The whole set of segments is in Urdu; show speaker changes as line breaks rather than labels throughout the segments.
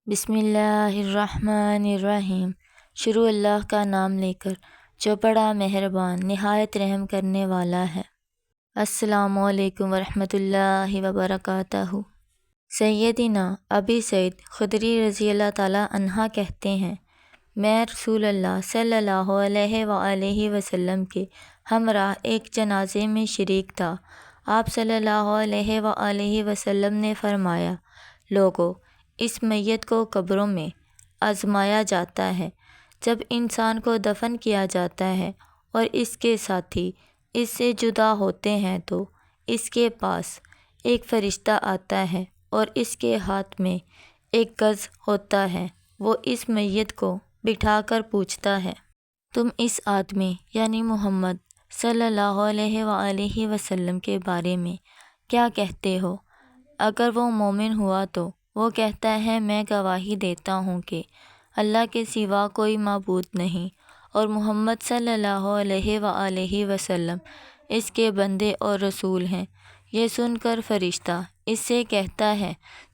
بسم اللہ الرحمن الرحیم۔ شروع اللہ کا نام لے کر جو بڑا مہربان نہایت رحم کرنے والا ہے۔ السلام علیکم ورحمۃ اللہ وبرکاتہ۔ سیدنا ابی سعید خدری رضی اللہ تعالیٰ عنہ کہتے ہیں، میں رسول اللہ صلی اللہ علیہ وآلہ وسلم کے ہمراہ ایک جنازے میں شریک تھا۔ آپ صلی اللہ علیہ وآلہ وسلم نے فرمایا، لوگو، اس میت کو قبروں میں آزمایا جاتا ہے۔ جب انسان کو دفن کیا جاتا ہے اور اس کے ساتھی اس سے جدا ہوتے ہیں تو اس کے پاس ایک فرشتہ آتا ہے اور اس کے ہاتھ میں ایک گز ہوتا ہے۔ وہ اس میت کو بٹھا کر پوچھتا ہے، تم اس آدمی یعنی محمد صلی اللہ علیہ وآلہ وسلم کے بارے میں کیا کہتے ہو؟ اگر وہ مومن ہوا تو وہ کہتا ہے، میں گواہی دیتا ہوں کہ اللہ کے سوا کوئی معبود نہیں اور محمد صلی اللہ علیہ وآلہ وسلم اس کے بندے اور رسول ہیں۔ یہ سن کر فرشتہ اس سے کہتا ہے،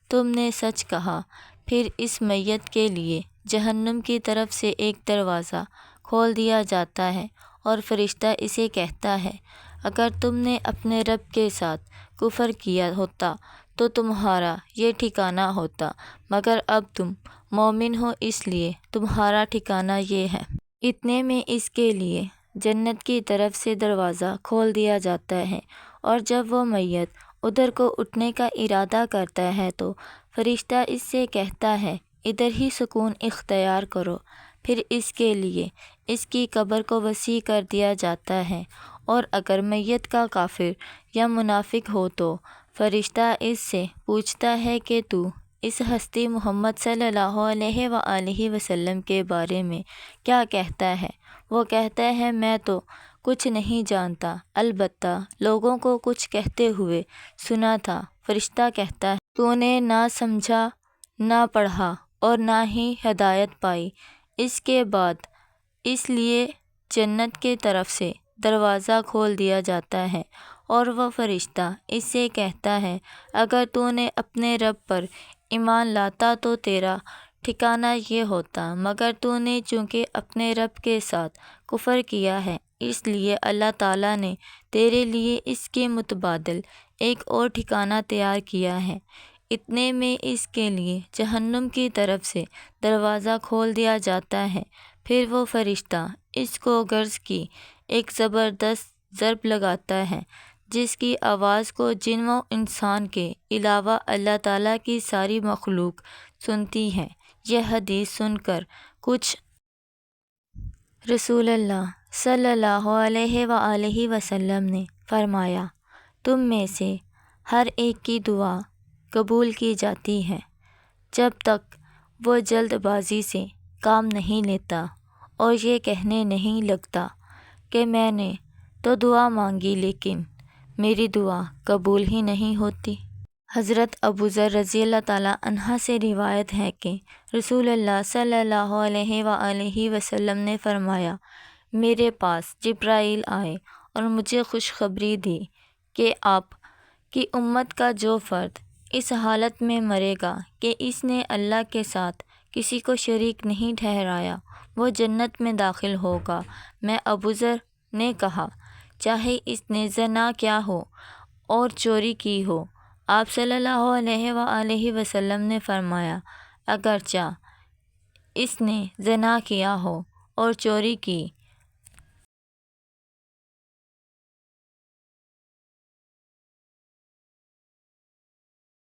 تم نے سچ کہا۔ پھر اس میت کے لیے جہنم کی طرف سے ایک دروازہ کھول دیا جاتا ہے اور فرشتہ اسے کہتا ہے، اگر تم نے اپنے رب کے ساتھ کفر کیا ہوتا تو تمہارا یہ ٹھکانہ ہوتا، مگر اب تم مومن ہو اس لیے تمہارا ٹھکانہ یہ ہے۔ اتنے میں اس کے لیے جنت کی طرف سے دروازہ کھول دیا جاتا ہے، اور جب وہ میت ادھر کو اٹھنے کا ارادہ کرتا ہے تو فرشتہ اس سے کہتا ہے، ادھر ہی سکون اختیار کرو۔ پھر اس کے لیے اس کی قبر کو وسیع کر دیا جاتا ہے، اور اگر میت کا کافر یا منافق ہو تو فرشتہ اس سے پوچھتا ہے کہ تو اس ہستی محمد صلی اللہ علیہ وآلہ وسلم کے بارے میں کیا کہتا ہے؟ وہ کہتا ہے، میں تو کچھ نہیں جانتا، البتہ لوگوں کو کچھ کہتے ہوئے سنا تھا۔ فرشتہ کہتا ہے، تو نے نہ سمجھا، نہ پڑھا اور نہ ہی ہدایت پائی۔ اس کے بعد اس لیے جنت کی طرف سے دروازہ کھول دیا جاتا ہے، اور وہ فرشتہ اس سے کہتا ہے، اگر تو نے اپنے رب پر ایمان لاتا تو تیرا ٹھکانہ یہ ہوتا، مگر تو نے چونکہ اپنے رب کے ساتھ کفر کیا ہے، اس لیے اللہ تعالیٰ نے تیرے لیے اس کے متبادل ایک اور ٹھکانہ تیار کیا ہے۔ اتنے میں اس کے لیے جہنم کی طرف سے دروازہ کھول دیا جاتا ہے۔ پھر وہ فرشتہ اس کو گرز کی ایک زبردست ضرب لگاتا ہے، جس کی آواز کو جن و انسان کے علاوہ اللہ تعالیٰ کی ساری مخلوق سنتی ہے۔ یہ حدیث سن کر کچھ رسول اللہ صلی اللہ علیہ وآلہ وسلم نے فرمایا، تم میں سے ہر ایک کی دعا قبول کی جاتی ہے جب تک وہ جلد بازی سے کام نہیں لیتا اور یہ کہنے نہیں لگتا کہ میں نے تو دعا مانگی لیکن میری دعا قبول ہی نہیں ہوتی۔ حضرت ابوذر رضی اللہ تعالیٰ عنہ سے روایت ہے کہ رسول اللہ صلی اللہ علیہ وآلہ وسلم نے فرمایا، میرے پاس جبرائیل آئے اور مجھے خوشخبری دی کہ آپ کی امت کا جو فرد اس حالت میں مرے گا کہ اس نے اللہ کے ساتھ کسی کو شریک نہیں ٹھہرایا، وہ جنت میں داخل ہوگا۔ میں ابوذر نے کہا، چاہے اس نے زنا کیا ہو اور چوری کی ہو؟ آپ صلی اللہ علیہ وآلہ وسلم نے فرمایا، اگرچہ اس نے زنا کیا ہو اور چوری کی